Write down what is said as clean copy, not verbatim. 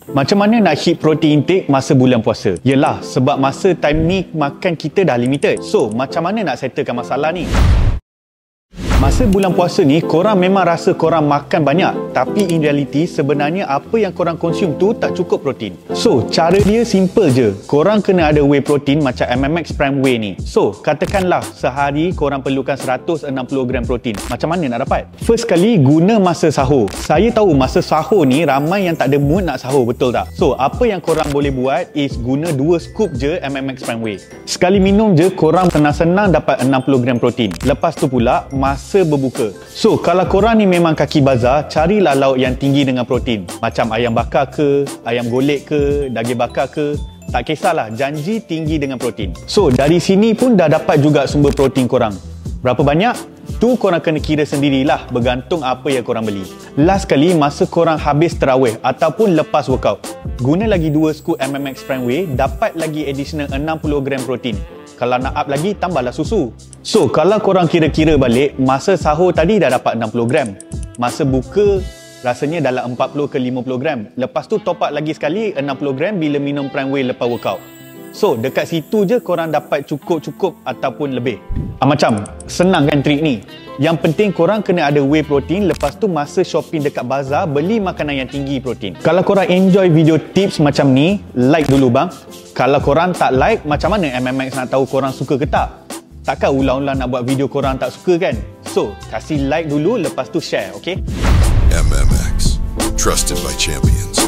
Macam mana nak hit protein intake masa bulan puasa? Yelah, sebab masa time ni makan kita dah limited. So, macam mana nak settlekan masalah ni? Masa bulan puasa ni, korang memang rasa korang makan banyak. Tapi in reality, sebenarnya apa yang korang consume tu tak cukup protein. So, cara dia simple je. Korang kena ada whey protein macam MMX Prime Whey ni. So, katakanlah sehari korang perlukan 160 gram protein. Macam mana nak dapat? First kali, guna masa sahur. Saya tahu masa sahur ni ramai yang tak ada mood nak sahur, betul tak? So, apa yang korang boleh buat is guna 2 scoop je MMX Prime Whey. Sekali minum je, korang senang-senang dapat 60 gram protein. Lepas tu pula, masa berbuka. So, kalau korang ni memang kaki bazar, carilah lauk yang tinggi dengan protein. Macam ayam bakar ke, ayam golek ke, daging bakar ke. Tak kisahlah, janji tinggi dengan protein. So, dari sini pun dah dapat juga sumber protein korang. Berapa banyak? Tu korang kena kira sendirilah, bergantung apa yang korang beli. Last kali, masa korang habis tarawih ataupun lepas workout, guna lagi 2 scoop MMX Prime Whey, dapat lagi additional 60 gram protein. Kalau nak up lagi, tambahlah susu. So, kalau korang kira-kira balik, masa sahur tadi dah dapat 60 gram. Masa buka, rasanya dalam 40 ke 50 gram. Lepas tu top up lagi sekali 60 gram bila minum Prime Whey lepas workout. So, dekat situ je korang dapat cukup-cukup ataupun lebih. Macam, senang kan trik ni? Yang penting korang kena ada whey protein, lepas tu masa shopping dekat bazar, beli makanan yang tinggi protein. Kalau korang enjoy video tips macam ni, like dulu bang. Kalau korang tak like, macam mana MMX nak tahu korang suka ke tak? Takkan ulang-ulang nak buat video korang tak suka kan? So, kasih like dulu, lepas tu share, okay? MMX, trusted by champions.